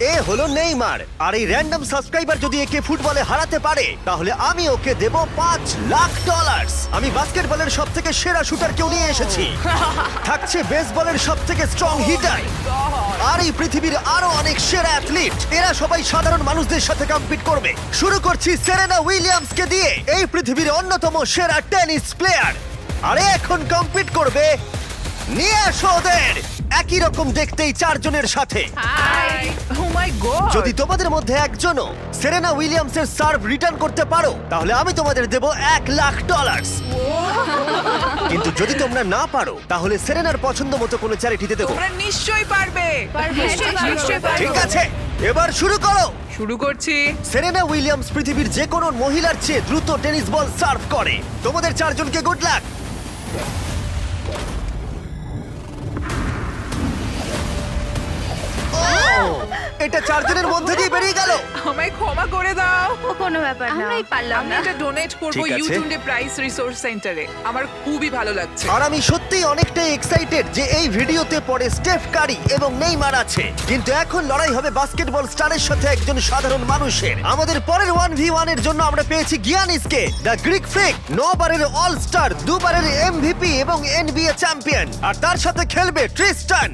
এ হলো নেইমার, আর এই random subscriber যদি একে ফুটবলে হারাতে পারে তাহলে আমি ওকে দেব $5,00,000। আমি বাস্কেটবলের সব থেকে সেরা শুটার কেউ নিয়ে এসেছি, থাকছে বেসবলের সব থেকে স্ট্রং হিটার, আর এই পৃথিবীর আরো অনেক সেরা অ্যাথলিট। এরা সবাই সাধারণ মানুষদের সাথে কম্পিট করবে। শুরু করছি সেরেনা উইলিয়ামসকে দিয়ে, এই পৃথিবীর অন্যতম সেরা টেনিস প্লেয়ার। আরে এখন কম্পিট করবে, নিয়ে আসো ওদের। একই রকম দেখতেই চারজনের সাথে। হাই ও মাই গড যদি তোমাদের মধ্যে একজনও সেরেনা উইলিয়ামসের সার্ভ রিটার্ন করতে পারো তাহলে আমি তোমাদের দেব $1,00,000। কিন্তু যদি তোমরা না পারো তাহলে সেরেনার পছন্দ মতো কোনো চ্যারিটিতে দেবো। তোমরা নিশ্চয়ই পারবে নিশ্চয়ই পারবো। ঠিক আছে, এবার শুরু করো। শুরু করছি সেরেনা উইলিয়ামস পৃথিবীর যে কোনো মহিলার চেয়ে দ্রুত টেনিস বল সার্ভ করে। তোমাদের চারজনকে গুড লাক। এটা চারজনের মধ্যে দিয়ে বেরিয়ে গেল। আমায় ক্ষমা করে দাও ও কোনো ব্যাপার না, আমরাই পারলাম আমি না। এটা ডোনেট করব ঠিক আছে। ইউটিউবে প্রাইস রিসোর্স সেন্টারে। আমার খুবই ভালো লাগছে। আর আমি সত্যিই অনেকটাই এক্সাইটেড যে এই ভিডিওতে পরে স্টেফ কারি এবং নেইমার আছে, কিন্তু এখন লড়াই হবে বাস্কেটবল স্টারের সাথে একজন সাধারণ মানুষের। আমাদের পরের 1v1 এর জন্য আমরা পেয়েছি গিয়ানিসকে, দ্য গ্রিক ফ্রিক, 9 বারের অল স্টার, 2 বারের এমভিপি এবং এনবিএ চ্যাম্পিয়ন। আর তার সাথে খেলবে ট্রিস্টান,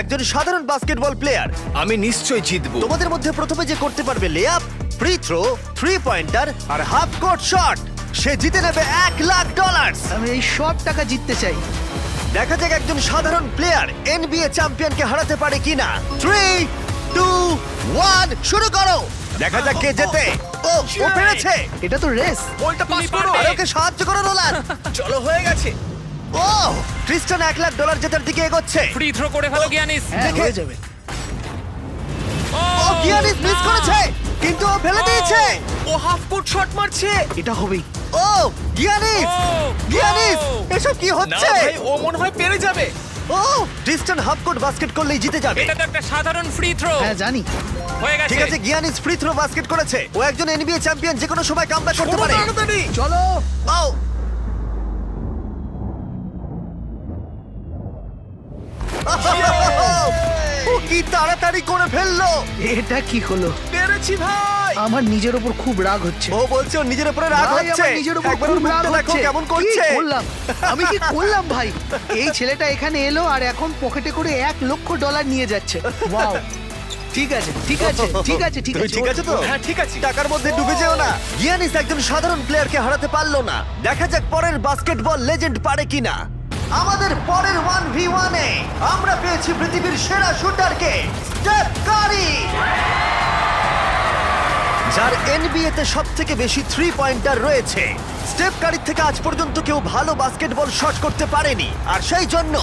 একজন সাধারণ বাস্কেটবল প্লেয়ার। আমি নিশ্চয়ই জিতবো। তোমাদের মধ্যে প্রথমে যে করতে পারবে লেআপ, ফ্রি থ্রো, 3 পয়েন্টার আর হাফ কোর্ট শট, সে জিতে নেবে $1,00,000। আমি এই সব টাকা জিততে চাই। দেখা যাক একজন সাধারণ প্লেয়ার এনবিএ চ্যাম্পিয়নকে হারাতে পারে কিনা। 3, 2, 1 শুরু করো। দেখা যাক কে জেতে। ও পেরেছে। এটা তো রেস। বলটা পাস করো। আর ওকে সাহায্য করো নোলান। চলো, হয়ে গেছে। ও ক্রিস্টান $1,00,000 জেতার দিকে এগোচ্ছে। ফ্রি থ্রো করে ফেলো গিয়ানিস। হ্যাঁ, দেখে- হয়ে যাবে। ও গিয়ানিস মিস করেছে, কিন্তু ও ফেলে দিয়েছে। ও হাফ কোর্ট শট মারছে। এটা হবেই। ও গিয়ানিস, গিয়ানিস এসব কি না হচ্ছে? ভাই, ও মনে হয় পেরে যাবে। ও ক্রিস্টান হাফ কোর্ট বাস্কেট করলেই জিতে যাবে। এটা তো একটা সাধারণ ফ্রি থ্রো। হ্যাঁ জানি। হয়ে গেছে। ঠিক আছে, গিয়ানিস ফ্রি থ্রো বাস্কেট করেছে। ও একজন এনবিএ চ্যাম্পিয়ন, যে কোনো সময় কামব্যাক করতে পারে। তাড়াতাড়ি। চলো। ও ও কি তাড়াতাড়ি করে ফেললো। এটা কি হলো? পেরেছি ভাই। আমার নিজের উপর খুব রাগ হচ্ছে। ও বলছে ওর নিজের উপরে রাগ ভাই, হচ্ছে। আমার নিজের উপর একবার খুব ওর রাগ মুখটা দেখো হচ্ছে। কেমন করছে। কি করলাম? আমি কি করলাম ভাই? এই ছেলেটা এখানে এলো আর এখন পকেটে করে $1,00,000 নিয়ে যাচ্ছে। ওয়াও। ঠিক আছে, ঠিক আছে, ঠিক আছে, ঠিক তুমি আছে। ঠিক আছে তো? হ্যাঁ, ঠিক আছে। টাকার মধ্যে ডুবে যেও না। গিয়ানিস একজন সাধারণ প্লেয়ারকে হারাতে পারলো না। দেখা যাক পরের বাস্কেটবল লেজেন্ড পারে কিনা। আমাদের পরের 1v1 এ আমরা পেয়েছি পৃথিবীর সেরা শুটারকে, স্টেফ কারি, যার এনবিএ তে সবথেকে বেশি 3 পয়েন্টার রয়েছে। স্টেফ কারির থেকে আজ পর্যন্ত কেউ ভালো বাস্কেটবল শট করতে পারেনি, আর সেই জন্য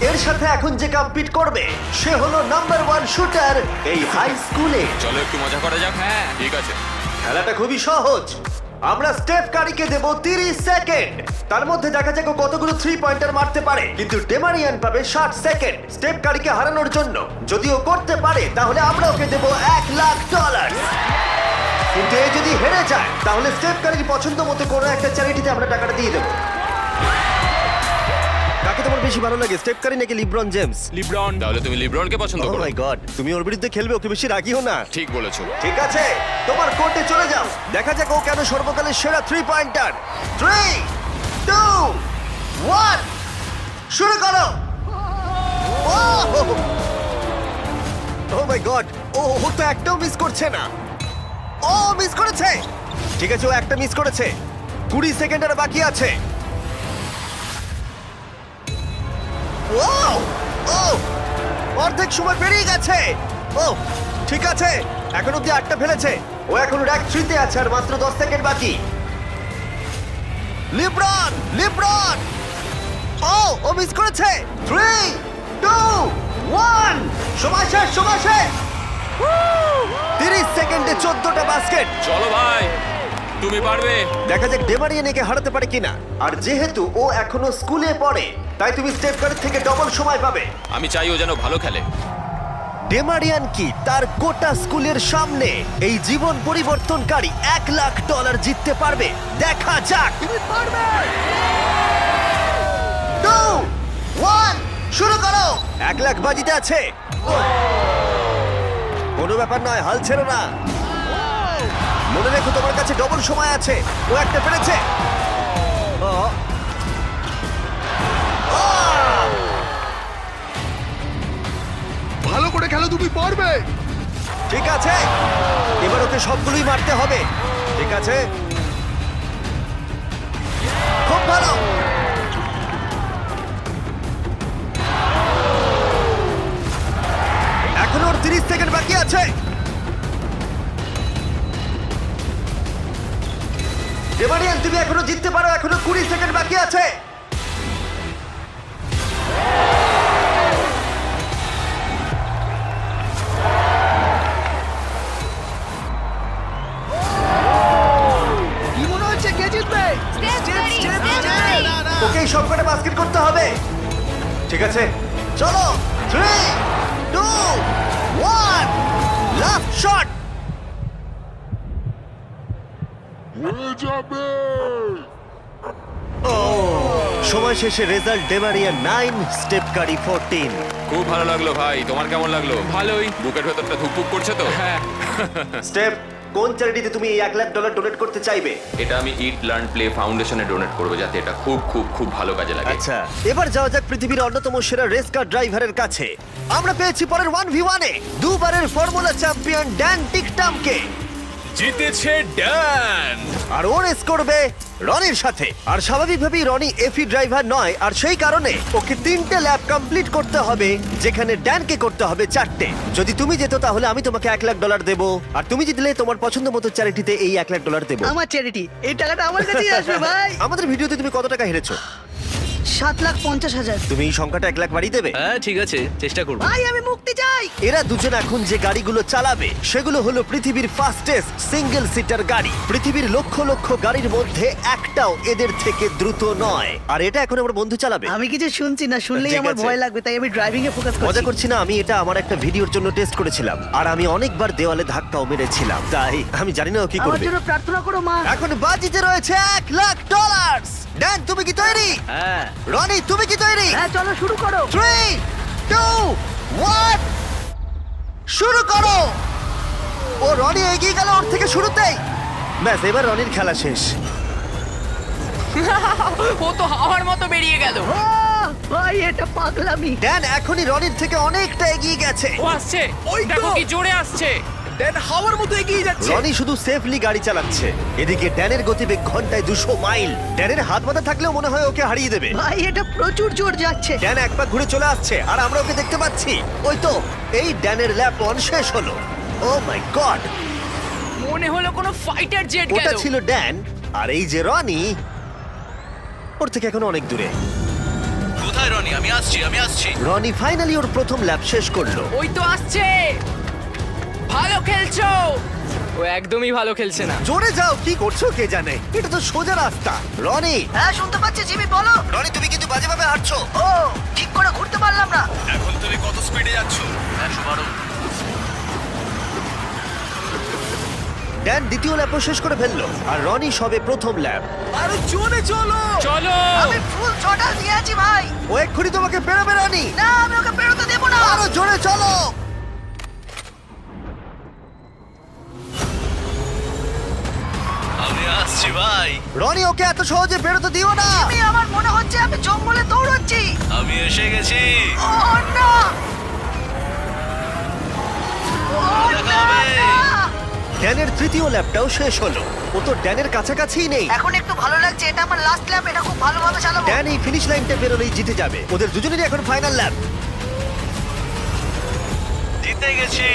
এর সাথে এখন যে কম্পিট করবে সে হলো নাম্বার 1 শুটার এই হাই স্কুলে। চলো একটু মজা করা যাক। হ্যাঁ ঠিক আছে। খেলাটা খুবই সহজ। আমরা স্টেফ কারিকে দেব 30 সেকেন্ড। তার মধ্যে দেখা যাক ও কতগুলো 3 পয়েন্টার মারতে পারে, কিন্তু ডেমারিয়ান পাবে 60 সেকেন্ড স্টেফ কারিকে হারানোর জন্য। যদি ও করতে পারে তাহলে আমরা ওকে দেব $1,00,000। কিন্তু এ যদি হেরে যায় তাহলে স্টেফ কারির পছন্দ মতো কোনো একটা চ্যারিটিতে আমরা টাকাটা দিয়ে দেবো। কাকে তোমার বেশি ভালো লাগে, স্টেফ কারি নাকি লিব্রন জেমস? লিব্রন। তাহলে তুমি লিব্রনকে পছন্দ ও করো। মাই গড, তুমি ওর বিরুদ্ধে খেলবে, ওকে বেশি রাগিও না। ঠিক বলেছো। ঠিক আছে, তোমার কোর্টে চলে যাও। দেখা যাক ও কেন সর্বকালের সেরা 3 পয়েন্টার। 3, 2, 1 শুরু করো। ও মাই গড, ও তো একটাও মিস করছে না। ও মিস করেছে। ঠিক আছে, ও একটা মিস করেছে। 20 সেকেন্ড আর বাকি আছে। ও ও অর্ধেক সময় পেরিয়ে গেছে। ও ঠিক আছে, এখন অব্দি 8টা ফেলেছে। ও এখন র্যাঙ্ক 3 তে আছে আর মাত্র 10 সেকেন্ড বাকি। লিব্রন, লিব্রন, ও মিস করেছে। 3, 2, 1 সময় শেষ, সময় শেষ। 30 সেকেন্ডে 14টা বাস্কেট। চলো ভাই, তুমি পারবে। দেখা যাক ডেমারিয়ান একে হারাতে পারে কিনা। আর যেহেতু ও এখনো স্কুলে পড়ে তাই তুমি স্টেপ কারের থেকে ডবল সময় পাবে। আমি চাই ও যেন ভালো খেলে। ডেমারিয়ান কি তার গোটা স্কুলের সামনে এই জীবন পরিবর্তনকারী $1,00,000 জিততে পারবে? দেখা যাক। 2, 1 শুরু করো। $1,00,000 বাজিতে আছে। ও কোনো ব্যাপার নয়, হাল ছেড়ো না। মনে রেখো তোমার কাছে ডবল সময় আছে। ও একটা পেরেছে। ও। আহ! ভালো করে খেলো, তুমি পারবে। ঠিক আছে, এবার ওকে সবগুলোই মারতে হবে। ঠিক আছে, খুব ভালো। এখনো ওর 30 সেকেন্ড বাকি আছে। ডেমারিয়ান, তুমি এখনো জিততে পারো, এখনো 20 সেকেন্ড বাকি আছে। কি মনে হচ্ছে কে জিতবে? ওকেই সবকটা বাস্কেট করতে হবে। ঠিক আছে, চলো। 3, 2, 1, লাস্ট শট। সময় শেষে রেজাল্ট ডেমারিয়ান 9, স্টেপ কারি 14। খুব ভালো লাগলো ভাই, তোমার কেমন লাগলো? ভালোই। বুকের ভেতরটা ধুকপুক করছে তো? হ্যাঁ। স্টেপ, কোন চ্যারিটিতে তুমি এই $1 লাখ ডোনেট করতে চাইবে? এটা আমি ইট লার্ন প্লে ফাউন্ডেশনে ডোনেট করবো, যাতে এটা খুব খুব খুব ভালো কাজে লাগে। আচ্ছা, এবার যাওয়া যাক পৃথিবীর অন্যতম সেরা রেস কার ড্রাইভারের কাছে। আমরা পেয়েছি পরের 1v1 এ দুবারের ফর্মুলা চ্যাম্পিয়ন ড্যান টিকটামকে। জিতেছে ড্যান। আর ও রেস করবে রনির সাথে। আর স্বাভাবিকভাবেই রনি এফি ড্রাইভার নয়, আর সেই কারণে ওকে 3টে ল্যাব কমপ্লিট করতে হবে, যেখানে ড্যানকে করতে হবে 4টে। যদি তুমি যেত তাহলে আমি তোমাকে $1 লাখ দেবো, আর তুমি জিতলে তোমার পছন্দ মতো চ্যারিটিতে এই $1 লাখ দেবো। আমার চ্যারিটি, এই টাকাটা আমার কাছেই আসবে ভাই। আমাদের ভিডিওতে তুমি কত টাকা হেরেছো? 7,50,000। তুমি এই সংখ্যাটা $1 লাখ বাড়িয়ে দেবে? হ্যাঁ ঠিক আছে, চেষ্টা করব। ভাই আমি মুক্তি চাই। এরা দুজন এখন যে গাড়িগুলো চালাবে সেগুলো হলো পৃথিবীর ফাস্টেস্ট সিঙ্গেল সিটার গাড়ি। পৃথিবীর লক্ষ লক্ষ গাড়ির মধ্যে একটাও এদের থেকে দ্রুত নয়। আর এটা এখন আমার বন্ধু চালাবে। আমি কিছু শুনছি না, শুনলেই ঠিক আমার আছে। ভয় লাগবে, তাই আমি ড্রাইভিং এ ফোকাস মজা করছি। করছি না, আমি এটা আমার একটা ভিডিওর জন্য টেস্ট করেছিলাম, আর আমি অনেকবার দেওয়ালে ধাক্কাও মেরেছিলাম, তাই আমি জানি না ও কি আমার করবে। জন্য প্রার্থনা করো মা। এখন বাজিতে রয়েছে $1 লাখ। ড্যান, তুমি কি তৈরি? হ্যাঁ। রনি, তুমি কি তৈরি? হ্যাঁ চলো শুরু করো। 3, 2, 1, শুরু করো। ও রনি এগিয়ে গেল ওর থেকে শুরুতেই। ব্যাস, এবার রনির খেলা শেষ। ও তো হাওয়ার মতো বেরিয়ে গেল। আহ, ভাই এটা পাগলামি। ড্যান এখনই রনির থেকে অনেকটা এগিয়ে গেছে। ও আসছে, ওই তো। দেখো কি জোরে আসছে। ড্যান হাওয়ার মতো এগিয়ে যাচ্ছে। রনি শুধু সেফলি গাড়ি চালাচ্ছে, এদিকে ড্যানের গতিবেগ ঘন্টায় 200 মাইল। ড্যানের হাত বাঁধা থাকলেও মনে হয় ওকে হারিয়ে দেবে। ভাই এটা প্রচুর জোর যাচ্ছে। ড্যান এক পা ঘুরে চলে আসছে, আর আমরা ওকে দেখতে পাচ্ছি। ওই তো, এই ড্যানের ল্যাপ 1 শেষ হলো। ও মাই গড, মনে হলো কোনো ফাইটার জেট ওটা গেল। ছিল ড্যান, আর এই যে রনি, ওর থেকে এখন অনেক দূরে। কোথায় রনি? আমি আসছি। রনি ফাইনালি ওর প্রথম ল্যাপ শেষ করলো। ওই তো আসছে। ভালো খেলছো। ও একদমই ভালো খেলছে না। জোরে যাও, কি করছো কে জানে, এটা তো সোজা রাস্তা। রনি, হ্যাঁ শুনতে পাচ্ছি জিমি, বলো। রনি তুমি কিন্তু বাজেভাবে হাঁটছো। ও ঠিক করে ঘুরতে পারলাম না। এখন তুমি কত স্পিডে যাচ্ছ? 112। ড্যান দ্বিতীয় ল্যাপও শেষ করে ফেললো, আর রনি সবে প্রথম ল্যাপ। আরো জোরে চলো। চলো। আমি ফুল ছটা দিয়ে আছি ভাই। ও এক্ষুনি তোমাকে পেরোবে রনি। না আমি ওকে বেরোতে দেবো না। আরো জোরে চলো। আমি আসছি ভাই। রনি ওকে এত সহজে বেরোতে দিও না। আমার মনে হচ্ছে আমি জঙ্গলে দৌড়চ্ছি। আমি এসে গেছি। ও না। ও না, না। ড্যানের তৃতীয় ল্যাপটাও শেষ হলো। ও তো ড্যানের কাছাকাছিই নেই। এখন একটু ভালো লাগছে, এটা আমার লাস্ট ল্যাপ, এটা খুব ভালোভাবে চালাবো। ড্যান এই ফিনিশ লাইনটা পেরোলেই জিতে যাবে। ওদের দুজনেরই এখন ফাইনাল ল্যাপ। জিতে গেছি।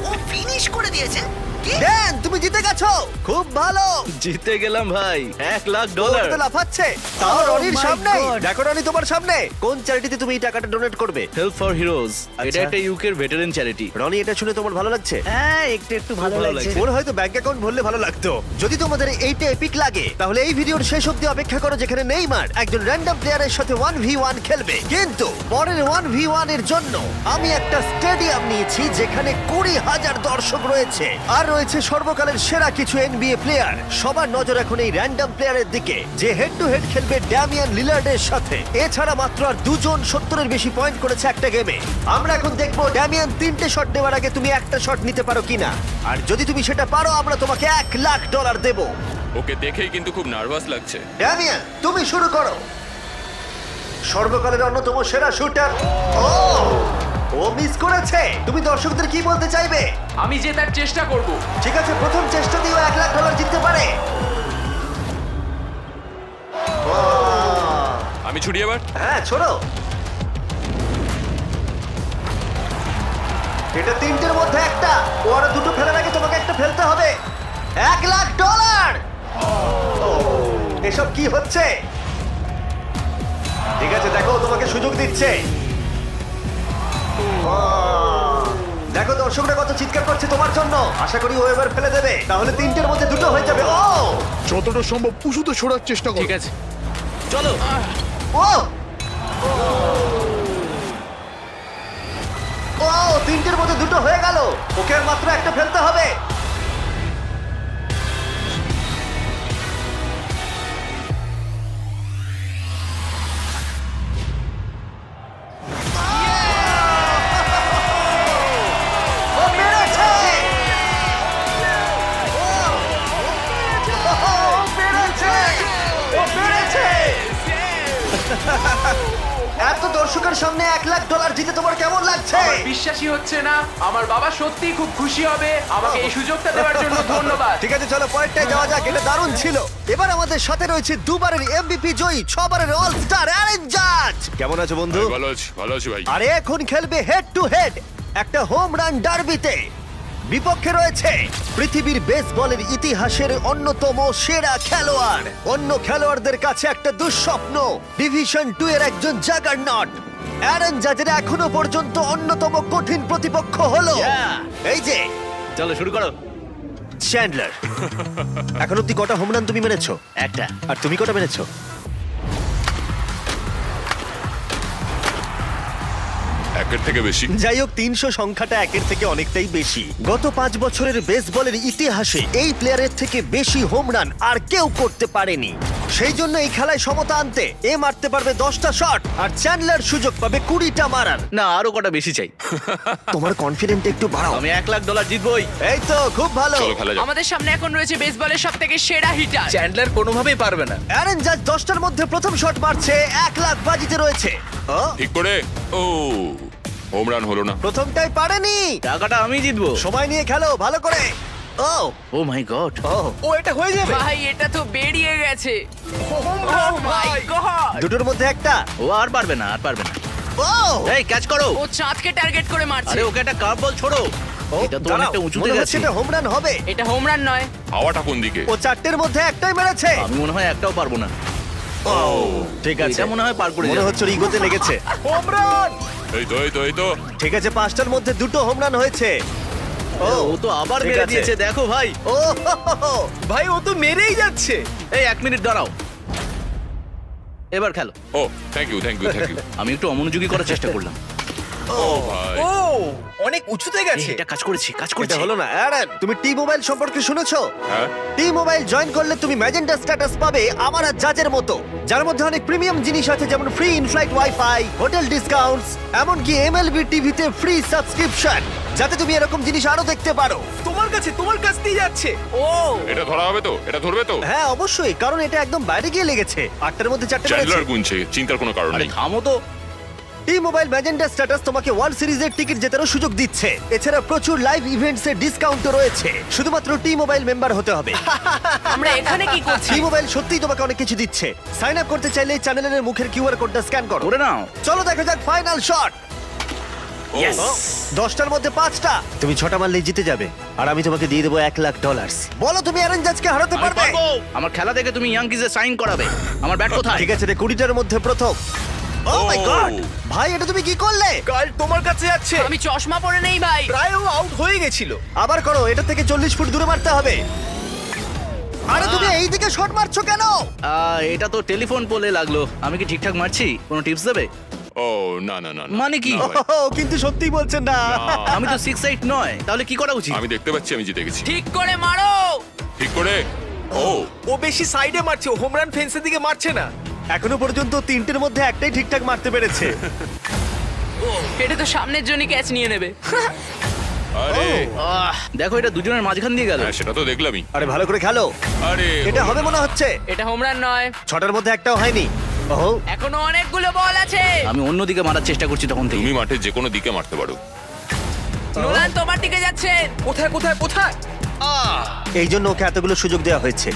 ও ফিনিশ করে দিয়েছে। কি? ড্যান তুমি জিতে গেছো, খুব ভালো। জিতে গেলাম ভাই, $1 লাখ। ওরা তো লাফাচ্ছে, তাও Oh রনির my সামনে। God! দেখো রনি তোমার সামনে। কোন চ্যারিটিতে তুমি এই টাকাটা ডোনেট করবে? Help for heroes. আচ্ছা। এটা একটা ইউকের ভেটারেন চ্যারিটি। রনি, এটা শুনে তোমার ভালো লাগছে? হ্যাঁ একটু একটু ভালো ভালো লাগছে। লাগছে। ওর হয়তো ব্যাংক অ্যাকাউন্ট ভরলে ভালো লাগতো। যদি তোমাদের এইটা এপিক লাগে তাহলে এই ভিডিওর শেষ অবধি অপেক্ষা করো, যেখানে নেইমার একজন র্যান্ডম প্লেয়ারের সাথে 1v1 খেলবে। কিন্তু পরের 1v1 এর জন্য আমি একটা স্টেডিয়াম নিয়েছি, যেখানে 3,000 দর্শক রয়েছে, আর রয়েছে সর্বকালের সেরা কিছু NBA প্লেয়ার। সবার নজর এখন এই র্যান্ডম প্লেয়ারের দিকে, যে হেড টু হেড খেলবে ড্যামিয়ান লিলার্ডের সাথে। এছাড়া মাত্র আর 2 জন 70-এর বেশি পয়েন্ট করেছে একটা গেমে। আমরা এখন দেখবো ড্যামিয়ান 3টে শট নেওয়ার আগে তুমি একটা শট নিতে পারো কিনা, আর যদি তুমি সেটা পারো আমরা তোমাকে $1,00,000 দেবো। ওকে দেখেই কিন্তু খুব নার্ভাস লাগছে। ড্যামিয়ান, তুমি শুরু করো। সর্বকালের অন্যতম সেরা শুটার। ও মিস করেছে। তুমি দর্শকদের কি বলতে চাইবে? আমি জেতার চেষ্টা করব। ঠিক আছে, প্রথম চেষ্টা দিয়েও $1,00,000 জিততে পারে। আমি ছুটি এবার। হ্যাঁ, ছোড়ো। এটা 3টের মধ্যে একটা। ও আরো 2টো ফেলার আগে তোমাকে একটা ফেলতে হবে। $1,00,000। এসব কি হচ্ছে? ঠিক আছে, দেখো তোমাকে সুযোগ দিচ্ছে। দেখো দর্শকরা কত চিৎকার করছে তোমার জন্য। আশা করি ও এবার ফেলে দেবে, তাহলে 3টের মধ্যে 2টো হয়ে যাবে। যতটা সম্ভব উঁচুতে সরার চেষ্টা করো। ঠিক আছে, চলো। ও ও 3টের মধ্যে 2টো হয়ে গেল। ওকে আর মাত্র একটা ফেলতে হবে। ও পেরেছে! ও পেরেছে! ও পেরেছে! এত দর্শকের সামনে $1,00,000 জিতে তোমার কেমন লাগছে? আমার বিশ্বাসই হচ্ছে না। আমার বাবা সত্যিই খুব খুশি হবে। আমাকে এই সুযোগটা দেওয়ার জন্য ধন্যবাদ। ঠিক আছে, চলো পরেরটায় যাওয়া যাক। এটা দারুণ ছিল। এবার আমাদের সাথে রয়েছে 2বারের MVP জয়ী, 6বারের অল স্টার অ্যারন জাজ। কেমন আছো বন্ধু? ভালো আছি ভাই। আরে এখন খেলবে হেড টু হেড একটা হোম রান ডার্বিতে। বিপক্ষে রয়েছে পৃথিবীর বেসবলের ইতিহাসের অন্যতম সেরা খেলোয়াড়। অন্য খেলোয়াড়দের কাছে একটা দুঃস্বপ্ন, ডিভিশন 2 এর একজন জাগারনট। অ্যারন জাজের এখনো পর্যন্ত অন্যতম কঠিন প্রতিপক্ষ হলো এই যে চলো শুরু করো। চ্যান্ডলার। এখন অব্দি কটা হোম রান তুমি মেরেছো? একটা। আর তুমি কটা মেরেছো? একের থেকে বেশি। যাই হোক, 300 সংখ্যাটা একের থেকে অনেকটাই বেশি। গত 5 বছরের বেসবলের ইতিহাসে এই প্লেয়ারের থেকে বেশি হোম রান আর কেউ করতে পারেনি। সেই জন্য এই খেলায় সমতা আনতে এ মারতে পারবে 10টা শট, আর চ্যান্ডলার সুযোগ পাবে 20টা মারার। না, আরো কটা বেশি চাই। তোমার কনফিডেন্ট একটু বাড়াও। আমি $1,00,000 জিতবই। এই তো, খুব ভালো। চলো খেলা যাক। আমাদের সামনে এখন রয়েছে বেসবলের সবথেকে সেরা হিটার। চ্যান্ডলার কোনোভাবেই পারবে না। অ্যারন জাজ 10টার মধ্যে প্রথম শট মারছে। $1,00,000 বাজিতে রয়েছে। ও, ঠিক করে। ও হোম রান হলো না। প্রথমটাই পারেনি। টাকাটা আমি জিতবো। সময় নিয়ে খেলো ভালো করে। ও ও মাই গড। ও, ও এটা হয়ে যাবে। ভাই এটা তো বেরিয়ে গেছে। ও মাই গড। দুটোর মধ্যে একটা। ও আর পারবে না, আর পারবে না। ও এই ক্যাচ করো। ও চাঁদকে টার্গেট করে মারছে। আরে ওকে একটা কার্ভ বল ছোড়ো। ও, এটা তো দাঁড়াও, অনেকটা উঁচুতে মনে হচ্ছে গেছে। এটা হোম রান হবে। এটা হোম রান নয়। হাওয়াটা কোন দিকে? ও 4টের মধ্যে একটাই মেরেছে। আমি মনে হয় একটাও পারবো না। ঠিক আছে, এটা মনে হয় পার করে মনে যাবে। হচ্ছে ওর ইগোতে লেগেছে। এই তো ঠিক আছে, 5টার মধ্যে 2টো হোম রান হয়েছে। ও তো আবার ঠিক মেরে আছে। দিয়েছে, দেখো ভাই। ও হো, হো, হো। ভাই ও তো মেরেই যাচ্ছে। এই 1 মিনিট দাঁড়াও, এবার খেলো। ও থ্যাংক ইউ। আমি একটু অমনোযোগী করার চেষ্টা করলাম। ও ভাই। ও অনেক উঁচুতে এই, গেছে। এটা কাজ করেছি। এটা হলো না। অ্যারন, তুমি টি মোবাইল সম্পর্কে শুনেছো? হ্যাঁ। টি মোবাইল জয়েন করলে তুমি ম্যাজেন্টা স্ট্যাটাস পাবে আমার আর জাজের মতো, যার মধ্যে অনেক প্রিমিয়াম জিনিস আছে, যেমন free inflight wifi, hotel discounts, এমনকি এমএলবি টিভিতে ফ্রি সাবস্ক্রিপশন, যাতে তুমি এরকম জিনিস আরো দেখতে পারো। তোমার কাছ দিয়ে যাচ্ছে। ও এটা ধরা হবে তো? এটা ধরবে তো? হ্যাঁ অবশ্যই, কারণ এটা একদম বাইরে গিয়ে লেগেছে। 8টার মধ্যে 4টে মেরেছে। চ্যান্ডলার গুনছে, চিন্তার কোনো কারণ আরে নেই। থামো তো। টি মোবাইল ম্যাজেন্টা স্ট্যাটাস তোমাকে ওয়ার্ল্ড সিরিজের টিকিট জেতারও সুযোগ দিচ্ছে। এছাড়া প্রচুর লাইভ ইভেন্টস এর ডিসকাউন্টও রয়েছে। শুধুমাত্র টি মোবাইল মেম্বার হতে হবে। আমরা এখানে কি করছি? টি মোবাইল সত্যিই তোমাকে অনেক কিছু দিচ্ছে। সাইন আপ করতে চাইলে চ্যানেলের মুখের কিউআর কোডটা স্ক্যান করো। করে নাও। চলো দেখা যাক ফাইনাল শট। Yes! 10টার মধ্যে 5টা। তুমি 6টা মারলেই জিতে যাবে, আর আমি তোমাকে দিয়ে দেবো $1,00,000। বলো তুমি অ্যারন জাজকে হারাতে আমি পারবে? পারবো। আমার খেলা দেখে তুমি ইয়াংকিজে সাইন করাবে। আমার ব্যাট কোথায়? ঠিক আছে রে, 20টার মধ্যে প্রথম। ও মাই গড, ভাই এটা তুমি কি করলে? কাল তোমার কাছে যাচ্ছে। আমি চশমা পরে নেই ভাই। প্রায় ও আউট হয়ে গেছিল। আবার করো, এটা থেকে 40 ফুট দূরে মারতে হবে। আরে তুমি এই দিকে শট মারছো কেন? এটা তো টেলিফোন পোলে লাগলো। আমি কি ঠিকঠাক মারছি? কোনো টিপস দেবে? ও না না না না, মানে কি? না ভাই, ও কিন্তু সত্যিই বলছেন না। আমি তো 6-8 নয়, তাহলে কি করা উচিত? আমি দেখতে পাচ্ছি আমি জিতে গেছি। ঠিক করে মারো। ঠিক করে। ও ও বেশি সাইডে মারছে, ও হোম রান ফেন্সের দিকে মারছে না। এখনো পর্যন্ত তিনটের মধ্যে একটাই ঠিকঠাক মারতে পেরেছে। এটা তো সামনের জন্য ক্যাচ নিয়ে নেবে। আরে দেখো এটা দুজনের মাঝখান দিয়ে গেল। হ্যাঁ সেটা তো দেখলামই। আরে ভালো করে খেলো, আরে এটা হবে মনে হচ্ছে। এটা হোম রান নয়, ছটার মধ্যে একটাও হয়নি। ওহো, এখনো অনেকগুলো বল আছে। আমি অন্যদিকে মারার চেষ্টা করছি তখন থেকে। তুমি মাঠে যে কোনো দিকে মারতে পারো। নোলান তোমার দিকে যাচ্ছে। কোথায় কোথায় কোথায়? এই জন্য ওকে এতগুলো সুযোগ দেওয়া হয়েছে।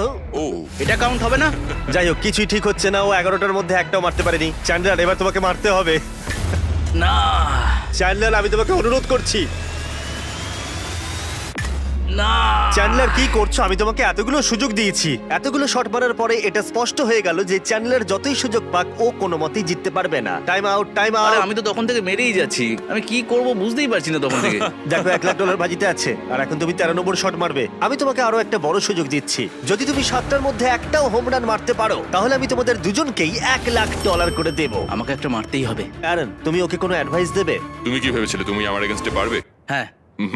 ও, ও এটা কাউন্ট হবে না? যাই হোক কিছুই ঠিক হচ্ছে না। ও 11টার মধ্যে একটাও মারতে পারেনি। চ্যান্ডলার এবার তোমাকে মারতে হবে। না চ্যান্ডলার আমি তোমাকে অনুরোধ করছি। না চ্যান্ডলার কি করছো? আমি তোমাকে এতগুলো সুযোগ দিয়েছি। এতগুলো শট মারার পরে এটা স্পষ্ট হয়ে গেল যে চ্যান্ডলার যতই সুযোগ পাক ও কোনো মতেই জিততে পারবে না। টাইম আউট, টাইম আরে আউট। আমি তো তখন থেকে মেরেই যাচ্ছি, আমি কি করব বুঝতেই পারছি না তখন থেকে। দেখো $1,00,000 বাজিতে আছে আর এখন তুমি 13 নম্বর শট মারবে। আমি তোমাকে আরো একটা বড় সুযোগ দিচ্ছি। যদি তুমি 7টার মধ্যে একটাও হোম রান মারতে পারো তাহলে আমি তোমাদের দুজনকেই $1,00,000 করে দেবো। আমাকে একটা মারতেই হবে। অ্যারন, তুমি ওকে কোনো অ্যাডভাইস দেবে? তুমি কি ভেবেছিলে তুমি আমার এগেইনস্টে পারবে? হ্যাঁ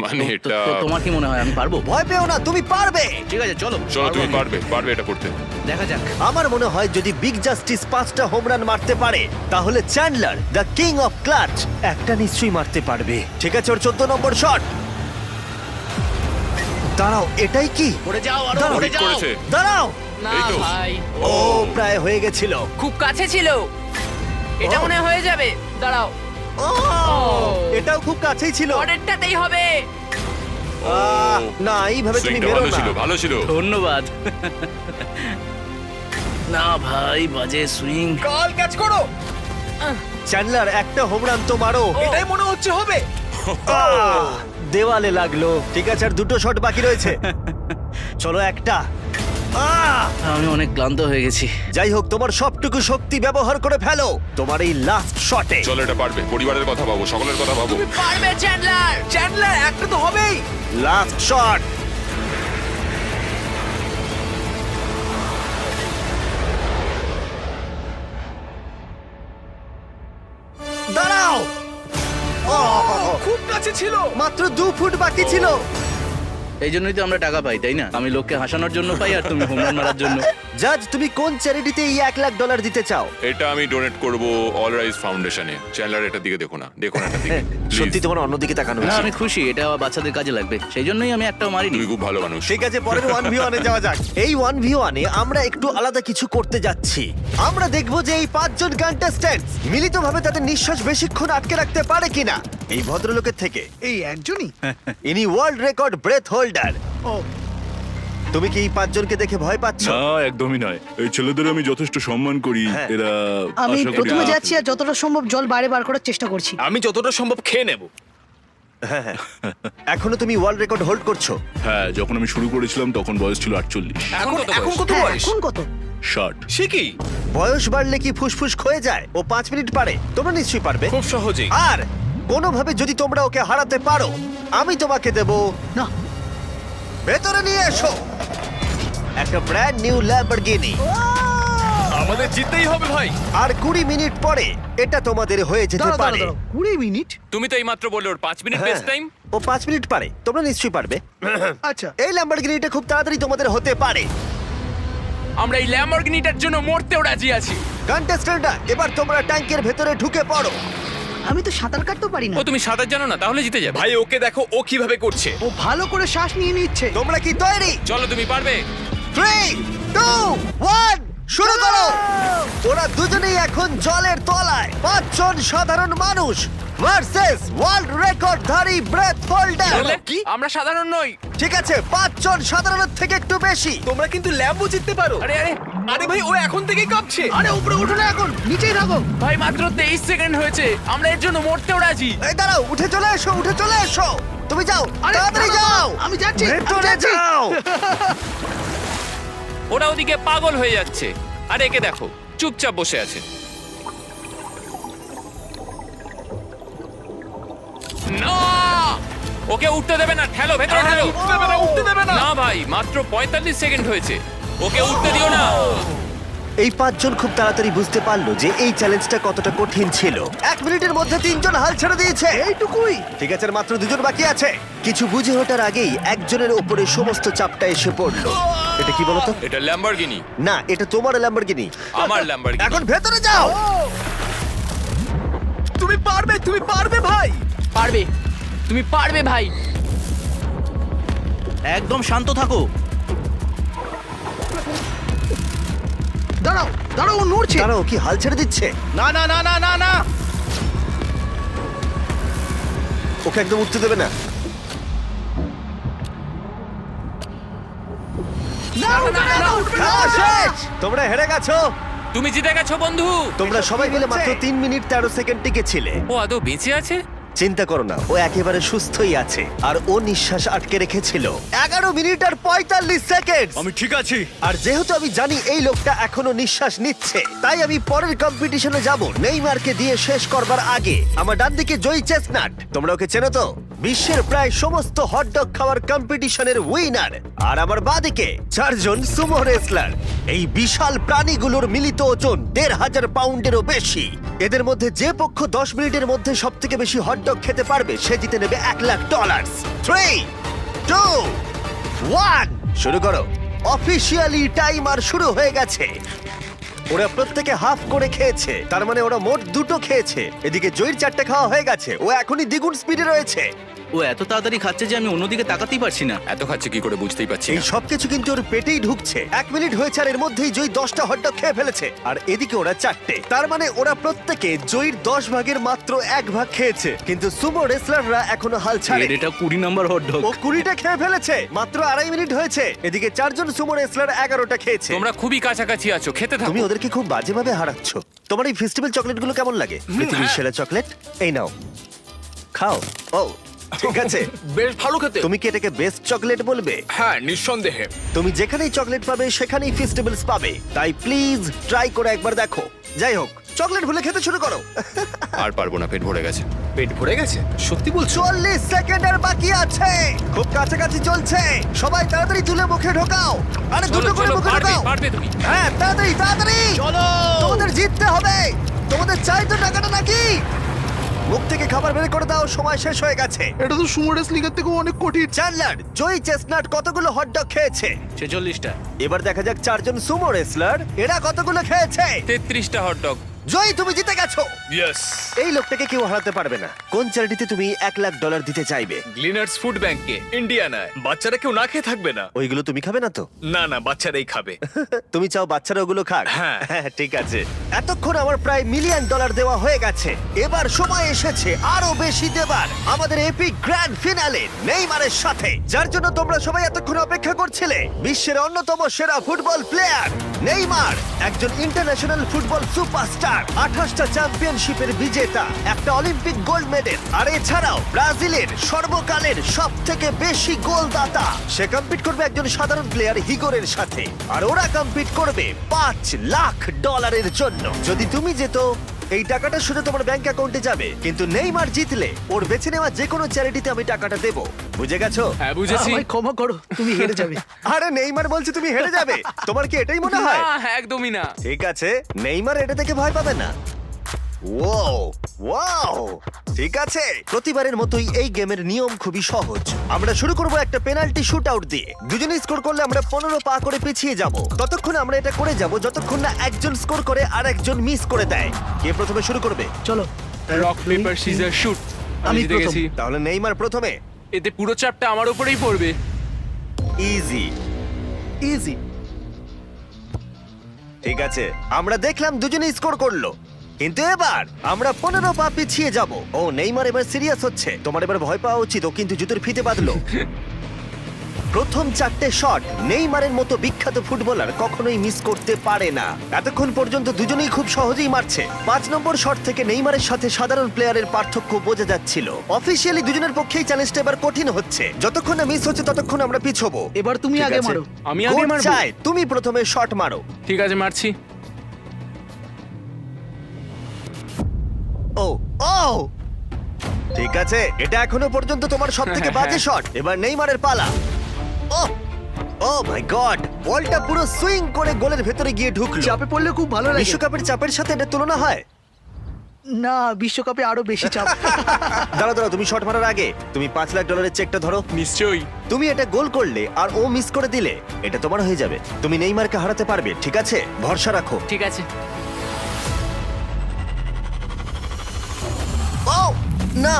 মানে তো- এটা তো তোমার কি মনে হয় আমি পারবো? ভয় পেও না, তুমি পারবে। ঠিক আছে চলো চলো তুমি পারবো আমি। পারবে এটা করতে। দেখা যাক। আমার মনে হয় যদি বিগ জাস্টিস 5টা হোম রান মারতে পারে তাহলে Chandler the king of clutch একটা নিশ্চয়ই মারতে পারবে। ঠিক আছে, ওর 14 নম্বর শট। দাঁড়াও, এটাই কি? পড়ে যাও আরো দাঁড়াও, পড়ে ঠিক যাও। করেছে। দাঁড়াও। না এই তো। ভাই, ও প্রায় হয়ে গেছিল। খুব কাছে ছিল। এটা ও। মনে হয় হয়ে যাবে। দাঁড়াও, ও এটাও খুব কাছেই ছিল। পরেরটাতেই হবে। না, এইভাবে তুমি সুইংটা বেরো ভালো না। ছিল ভালো ছিল। ধন্যবাদ। না ভাই বাজে সুইং। কাল ক্যাচ করো। চ্যান্ডলার একটা হোম রান তো মারো। এটাই মনে হচ্ছে হবে। দেওয়ালে লাগলো। ঠিক আছে, আর দুটো শট বাকি রয়েছে। চলো একটা। আমি অনেক ক্লান্ত হয়ে গেছি। যাই হোক, তোমার সবটুকু শক্তি ব্যবহার করে ফেলো তোমার এই লাস্ট শটে। চলো এটা পারবে। পরিবারের কথা ভাবো, সকলের কথা ভাবো। পারবে চ্যান্ডলার। চ্যান্ডলার একটা তো হবেই। Last shot. দাঁড়াও। খুব কাছে ছিল। মাত্র 2 ফুট বাকি ছিল। এই জন্যই তো আমরা টাকা পাই তাই না? আমি লোককে হাসানোর জন্য পাই আর তুমি হোম রান মারার জন্য। জাজ, তুমি কোন চ্যারিটিতে এই $1,00,000 দিতে চাও? এটা আমি ডোনেট করব অল রাইজ ফাউন্ডেশনে। চ্যান্ডলার এটার দিকে দেখো না, দেখো না এটার দিকে। সত্যি Please, তোমার অন্যদিকে তাকানো না উচিত। আমি খুশি, এটা বাচ্চাদের কাজে লাগবে, সেই জন্যই আমি একটাও মারিনি। তুমি খুব ভালো মানুষ। ঠিক আছে, পরের 1v1 এ যাওয়া যাক। এই 1v1 এ আমরা একটু আলাদা কিছু করতে যাচ্ছি। আমরা দেখব যে এই 5 জন কন্টেস্ট্যান্টস মিলিতভাবে তাদের নিঃশ্বাস বেশিক্ষণ আটকে রাখতে পারে কিনা। এই ভদ্রলোকের থেকে এই একজনই? ইনি ওয়ার্ল্ড রেকর্ড ব্রেথ হোল্ডার। ও তুমি কি এই 5 জনকে দেখে ভয় পাচ্ছ? না একদমই নয়, এই ছেলেদের আমি যথেষ্ট সম্মান করি। হ্যাঁ। এরা আমি আশা করি প্রথমে যাচ্ছি আর যতটা সম্ভব জল বাইরে বার করার চেষ্টা করছি। আমি যতটা সম্ভব খেয়ে নেব। এখনো তুমি ওয়ার্ল্ড রেকর্ড হোল্ড করছো? হ্যাঁ, যখন আমি শুরু করেছিলাম তখন বয়স ছিল 48। এখন এখন কত হ্যাঁ, বয়স? এখন কত? 60। সে কি? বয়স বাড়লে কি ফুসফুস ক্ষয়ে যায়? ও 5 মিনিট পারে, তোমরা নিশ্চয়ই পারবে। খুব সহজেই। আর কোনোভাবে যদি তোমরা ওকে হারাতে পারো আমি তোমাকে দেব। না ভেতরে নিয়ে এসো একটা ব্র্যান্ড নিউ ল্যাম্বরগিনি। আমাদের জিততেই হবে ভাই। আর 20 মিনিট পরে এটা তোমাদের হয়ে যেতে দাঁড়াও পারে। দাঁড়াও 20 মিনিট? তুমি তো এইমাত্র বললে ওর 5 মিনিট হ্যাঁ, বেস্ট টাইম। ও 5 মিনিট পারে, তোমরা নিশ্চয়ই পারবে। আচ্ছা এই ল্যাম্বরগিনিটা খুব তাড়াতাড়ি তোমাদের হতে পারে। আমরা এই ল্যাম্বরগিনিটার জন্য মরতেও রাজি আছি। কন্টেস্ট্যান্টরা, এবার তোমরা ট্যাঙ্কের ভেতরে ঢুকে পড়ো। আমি তো সাঁতার কাটতে পারি না। ও তুমি সাঁতার জানো না, তাহলে জিতে যাবে। ভাই ওকে দেখো ও কিভাবে করছে। ও ভালো করে শ্বাস নিয়ে নিচ্ছে। তোমরা কি তৈরি? চলো তুমি পারবে। 3, 2, 1 শুরু করো। ওরা দুজনেই এখন জলের তলায়। 5 জন সাধারণ মানুষ ভার্সেস ওয়ার্ল্ড রেকর্ডধারী ব্রেথ হোল্ডার। কি? আমরা সাধারণ নই। ঠিক আছে, 5 জন সাধারণের থেকে একটু বেশি। তোমরা কিন্তু ল্যাম্বও জিততে পারো। আরে আরে আরে ভাই ও এখন থেকেই কাঁপছে। আরে উপরে ওঠো না, এখন নিচেই থাকো। ভাই মাত্র 23 সেকেন্ড হয়েছে, আমরা এর জন্য মরতেও রাজি। এই দাঁড়াও, উঠে চলে এসো, উঠে চলে এসো। তুমি যাও, আরে, তাড়াতাড়ি দাঁড়াও, যাও। আমি যাচ্ছি, আমি ভেতরে যাচ্ছি। যাও। ওরা ওদিকে পাগল হয়ে যাচ্ছে। আর একে দেখো চুপচাপ বসে আছে। না, ওকে উঠতে দেবে না, ঠেলো ভেতরে ঠেলো। উঠতে দেবে না, উঠতে দেবে না। না ভাই, মাত্র 45 সেকেন্ড হয়েছে, ওকে উঠতে দিও না। দাঁড়াও, না, আরে ওকে উঠতে দিও না। উঠতে দেবে না, উঠতে দেবে না। দাঁড়াও, এই পাঁচজন খুব তাড়াতাড়ি বুঝতে পারলো যে এই চ্যালেঞ্জটা কতটা কঠিন ছিল। 1 মিনিটের মধ্যে 3 জন হাল ছেড়ে দিয়েছে। এইটুকুই। ঠিক আছে, আর মাত্র 2 জন বাকি আছে। কিছু বুঝে ওঠার আগেই একজনের উপরে সমস্ত চাপটা এসে পড়লো। এটা কি বলতো? এটা ল্যাম্বরগিনি। না, এটা তোমার ল্যাম্বরগিনি। আমার ল্যাম্বরগিনি। এখন ভেতরে যাও। তুমি পারবে ভাই। পারবে, তুমি পারবে ভাই। একদম শান্ত থাকো। দাঁড়াও দাঁড়াও, ও নড়ছে। দাঁড়াও, কি হাল ছেড়ে দিচ্ছে? না না না না না না। ওকে একদম উঠতে দেবে না। খেলা শেষ। তোমরা হেরে গেছো। তুমি জিতে গেছো বন্ধু। তোমরা সবাই মিলে মাত্র 3 মিনিট 13 সেকেন্ড টিকেছিলে। ও আদৌ বেঁচে আছে? চিন্তা করো না, ও একেবারে সুস্থই আছে। আর ও নিঃশ্বাস আটকে রেখেছিল 11 মিনিট আর 45 সেকেন্ড। আমি ঠিক আছি। আর যেহেতু আমি জানি এই লোকটা এখনো নিঃশ্বাস নিচ্ছে, তাই আমি পরের কম্পিটিশনে যাব নেইমারকে দিয়ে শেষ করবার আগে। আমার ডান দিকে জয়ী চেস্টনাট, তোমরা ওকে চেনো তো? বিশ্বের প্রায় সমস্ত হটডগ খাওয়ার কম্পিটিশনের উইনার। আর আমার বাঁদিকে 4 জন সুমো রেসলার। এই বিশাল প্রাণীগুলোর মিলিত ওজন 1,500 পাউন্ডেরও বেশি। এদের মধ্যে যে পক্ষ 10 মিনিটের মধ্যে সব থেকে বেশি হটডগ খেতে পারবে সে জিতে নেবে $1,00,000। 3, 2, 1, শুরু করো। অফিসিয়ালি টাইমার শুরু হয়ে গেছে। ওরা প্রত্যেকে হাফ করে খেয়েছে, তার মানে ওরা মোট 2টো খেয়েছে। এদিকে জয়ীর 4টে খাওয়া হয়ে গেছে, ও এখনই দ্বিগুণ স্পিডে রয়েছে। ও এত তাড়াতাড়ি খাচ্ছে যে আমি অন্যদিকে তাকাতেই পারছি না। এত খাচ্ছে কি করে বুঝতেই পারছি এই না। সবকিছু কিন্তু ওর পেটেই ঢুকছে। 1 মিনিট হয়েছে আর এর মধ্যেই জয়ী 10টা হটডগ খেয়ে ফেলেছে, আর এদিকে ওরা 4টে। তার মানে ওরা প্রত্যেকে জয়ীর 10 ভাগের মাত্র 1 ভাগ খেয়েছে। কিন্তু সুমো রেসলাররা এখনো হাল ছাড়ে। এটা 20 নম্বর হটডগ। ও 20টা খেয়ে ফেলেছে, মাত্র 2.5 মিনিট হয়েছে। এদিকে 4 জন সুমো রেসলার 11টা খেয়েছে। তোমরা খুবই কাছাকাছি আছো, খেতে থাকো। তুমি ওদেরকে খুব বাজেভাবে হারাচ্ছ। তোমার এই ফেস্টিভ্যাল চকলেটগুলো কেমন লাগে? পৃথিবীর সেরা চকলেট। এই নাও, খাও। ও ঠিক আছে। বেশ ভালো খেতে। তুমি কি এটাকে বেস্ট চকলেট বলবে? হ্যাঁ, নিঃসন্দেহে। তুমি যেখানেই চকলেট পাবে সেখানেই ফেস্টিভ্যালস পাবে, তাই প্লিজ ট্রাই করে একবার দেখো। যাই হোক, চকলেট ভুলে খেতে শুরু করো। আর পারবো না, পেট ভরে গেছে। পেট ভরে গেছে? সত্যি বলছো? 40 সেকেন্ড আর বাকি আছে। খুব কাছাকাছি চলছে। সবাই তাড়াতাড়ি তুলে মুখে ঢোকাও। আরে চলো দুটো করে চলো, মুখে পারবে ঢোকাও। পারবে তুমি। হ্যাঁ, তাড়াতাড়ি তাড়াতাড়ি চলো। তোমাদের জিততে হবে। তোমাদের চাই তো টাকাটা নাকি? মুখ থেকে খাবার বের করে দাও, সময় শেষ হয়ে গেছে। এটা তো সুমো রেসলিং এর থেকেও অনেক কঠিন। চ্যান্ডলার, জয়ী চেস্টনাট কতগুলো হটডগ খেয়েছে? 46টা। এবার দেখা যাক 4 জন সুমো রেসলার এরা কতগুলো খেয়েছে। 33টা হটডগ। জয়ী, তুমি জিতে গেছো। ইয়েস। এই লোকটাকে কেউ হারাতে পারবে না। কোন চ্যারিটিতে তুমি $1,00,000 দিতে চাইবে? গ্লিনার্স ফুড ব্যাংকে, ইন্ডিয়ানায়। বাচ্চারা কেউ না খেয়ে থাকবে না। ওইগুলো তুমি খাবে না তো? না না, বাচ্চারাই খাবে। তুমি চাও বাচ্চারা ওগুলো খাক? হ্যাঁ। ঠিক আছে। এতক্ষণ আমার প্রায় $1 মিলিয়ন দেওয়া হয়ে গেছে। এবার সময় এসেছে আরো বেশি দেবার। আমাদের এপিক গ্র্যান্ড ফিনালে নেইমারের সাথে, যার জন্য তোমরা সবাই এতক্ষণ অপেক্ষা করছিলে। বিশ্বের অন্যতম সেরা ফুটবল প্লেয়ার নেইমার, একজন ইন্টারন্যাশনাল ফুটবল সুপারস্টার, 28টা চ্যাম্পিয়নশিপের বিজেতা, একটা অলিম্পিক গোল্ড মেডেল, আর এছাড়াও ব্রাজিলের সর্বকালের সবথেকে বেশি গোলদাতা। সে কম্পিট করবে একজন সাধারণ প্লেয়ার হিগোরের সাথে, আর ওরা কম্পিট করবে $5,00,000 জন্য। যদি তুমি যেত, এই টাকাটা শুধু তোমার ব্যাংক অ্যাকাউন্টে যাবে, কিন্তু নেইমার জিতলে ওর বেছে নেওয়া যে কোনো চ্যারিটিতে আমি টাকাটা দেবো। বুঝে গেছো? হ্যাঁ, বুঝেছি। আমায় ক্ষমা করো, তুমি হেরে যাবে। আরে নেইমার বলছে তুমি হেরে যাবে। তোমার কি এটাই মনে হয়? না, একদমই না। ঠিক আছে, নেইমার এটা থেকে ভয় পাবে না। ওয়াও ওয়াও, ঠিক আছে। প্রতিবারের মতোই এই গেমের নিয়ম খুবই সহজ। আমরা শুরু করব একটা পেনাল্টি শুট আউট দিয়ে। দুজনে স্কোর করলে আমরা 15 পা করে পিছিয়ে যাব। ততক্ষণ আমরা এটা করে যাব যতক্ষণ না একজন স্কোর করে আর একজন মিস করে দেয়। কে প্রথমে শুরু করবে? চলো। Rock paper scissor shoot. আমি জিতে প্রথম। গেছি। তাহলে নেইমার প্রথমে। এতে পুরো চাপটা আমার উপরেই পড়বে। Easy easy. ঠিক আছে, আমরা দেখলাম দুজনে স্কোর করলো, কিন্তু এবার আমরা 15 পা পিছিয়ে যাব। ও নেইমার এবার সিরিয়াস হচ্ছে। তোমার এবার ভয় পাওয়া উচিত, ও কিন্তু জুতোর ফিতে বাঁধলো। প্রথম 4টে শট নেইমারের মতো বিখ্যাত ফুটবলার কখনোই মিস করতে পারে না। এতক্ষণ পর্যন্ত দুজনেই খুব সহজেই মারছে। 5 নম্বর শট থেকে নেইমারের সাথে সাধারণ প্লেয়ারের পার্থক্য বোঝা যাচ্ছিল। অফিসিয়ালি দুজনের পক্ষেই চ্যালেঞ্জটা এবার কঠিন হচ্ছে। যতক্ষণ না মিস হচ্ছে ততক্ষণ আমরা পিছবো। এবার তুমি ঠিক আগে আছে? মারো। আমি আগে কোচ মারবো? চায় তুমি প্রথমে শট মারো। ঠিক আছে, মারছি। ও ও ঠিক আছে, এটা এখনো পর্যন্ত তোমার সবথেকে বাজে শট। এবার নেইমারের পালা। ও ও মাই গড, বলটা পুরো সুইং করে গোলের ভেতরে গিয়ে ঢুকলো। চাপে পড়লে খুব ভালো লাগে। বিশ্বকাপের চাপের সাথে এটা তুলনা হয়? না, বিশ্বকাপে আরো বেশি চাপ। দাঁড়াও, তুমি শট মারার আগে তুমি $5 লাখ চেকটা ধরো। নিশ্চয়ই। তুমি এটা গোল করলে আর ও মিস করে দিলে এটা তোমার হয়ে যাবে। তুমি নেইমারকে হারাতে পারবে, ঠিক আছে? ভরসা রাখো। ঠিক আছে। ও না,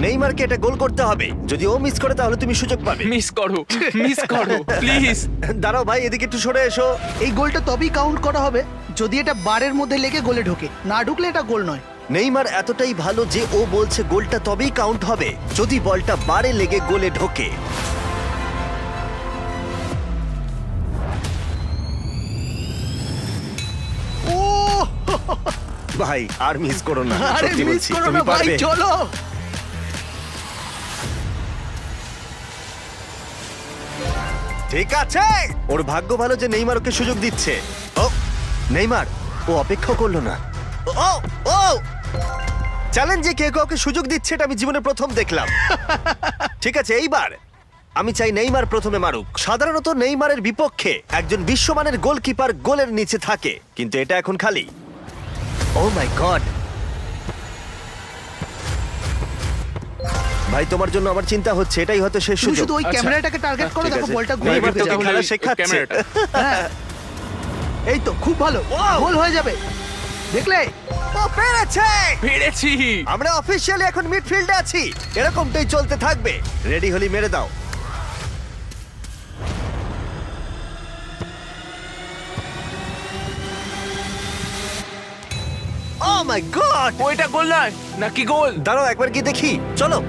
নেইমারকে এটা গোল করতে হবে। যদি ও মিস করে তাহলে তুমি সুযোগ পাবে। মিস করো, মিস করো প্লিজ। দাঁড়াও ভাই, এদিকে একটু সরে এসো। এই গোলটা তবেই কাউন্ট করা হবে যদি এটা বারের মধ্যে লেগে গোলে ঢোকে। না ঢুকলে এটা গোল নয়। নেইমার এতটাই ভালো যে ও বলছে গোলটা তবেই কাউন্ট হবে যদি বলটা বারে লেগে গোলে ঢোকে। ও ভাই, আর মিস করো না, আরে সত্যি মিস বলছি, করো তুমি না ভাই, পারবে। চলো। ঠিক আছে, ওর ভাগ্য ভালো যে নেইমার ওকে সুযোগ দিচ্ছে। ও নেইমার, ও অপেক্ষা করলো না। ও ও চ্যালেঞ্জে কে কাউকে সুযোগ দিচ্ছে এটা আমি জীবনে প্রথম দেখলাম। ঠিক আছে, এইবার আমি চাই নেইমার প্রথমে মারুক। সাধারণত নেইমারের বিপক্ষে একজন বিশ্বমানের গোলকিপার গোলের নিচে থাকে, কিন্তু এটা এখন খালি। ও মাই গড ভাই, তোমার জন্য আমার চিন্তা হচ্ছে, এটাই হয়তো শেষ তুমি সুযোগ। শুধু ওই ক্যামেরাটাকে টার্গেট করো, ঠিক দেখো আছে। বলটা গোলে নেইমার ঢুকে তোকে যাবে। খেলা শেখাচ্ছে। ক্যামেরাটা। হ্যাঁ। এই তো খুব ভালো, গোল হয়ে যাবে, দেখলে? ও পেরেছে! পেরেছি। আমরা অফিসিয়ালি এখন মিডফিল্ডে আছি। এরকমটাই চলতে থাকবে। রেডি হলি মেরে দাও। ও মাই গড! ওইটা গোল নয় নাকি গোল? দাঁড়াও একবার কি দেখি, চলো।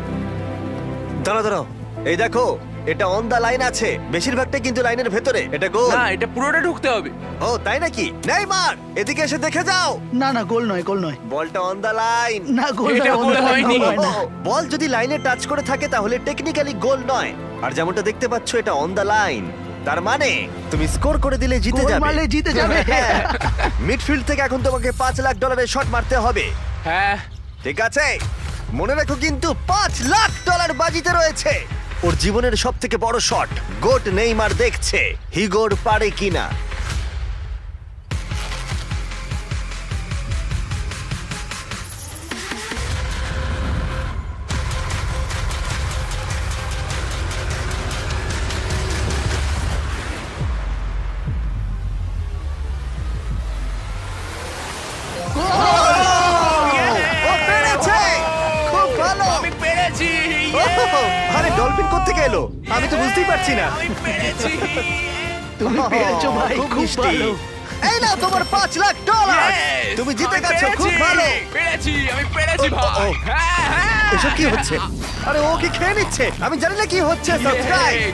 দাঁড়াও, এই দেখো, এটা অন দা লাইন আছে। বেশিরভাগটা কিন্তু লাইনের ভেতরে। এটা গোল। না, এটা পুরোটা ঢুকতে হবে। ও তাই নাকি? নেইমার, এদিকে এসে দেখে যাও। না না, গোল নয়, গোল নয়। বলটা অন দা লাইন। না, গোল এটা নয়, গোল গোল হয়নি। হয় না। বল যদি লাইনে টাচ করে থাকে তাহলে টেকনিক্যালি গোল নয়। আর যেমনটা দেখতে পাচ্ছ, এটা অন দা লাইন। তার মানে তুমি স্কোর করে দিলে জিতে গোল যাবে। মারলে জিতে যাবে। মিডফিল্ড থেকে এখন তোমাকে $5 লাখ শট মারতে হবে। হ্যাঁ। ঠিক আছে, মনে রাখো কিন্তু $5 লাখ বাজিতে রয়েছে। ওর জীবনের সব থেকে বড় শট গোট নেইমার দেখছে হিগোর পারে কিনা। ও পেরেছে! খুব ভালো! আমি পেরেছি। ওহ, আরে ডলফিন কোত্থেকে এলো? আমি তো বুঝতেই পারছি না। আমি পেরেছি। তুমি পেরেছো ভাই, খুব মিষ্টি। ভালো। এই নাও তোমার $5 লাখ। Yes! তুমি জিতে আমি গেছো, খুব পেরেছি। ভালো। পেরেছি, আমি পেরেছি ও, ও, ভাই। ও। হ্যাঁ, হ্যাঁ। এসব কি হচ্ছে? আরে ও কি খেয়ে নিচ্ছে? আমি জানি না কি হচ্ছে। সাবস্ক্রাইব।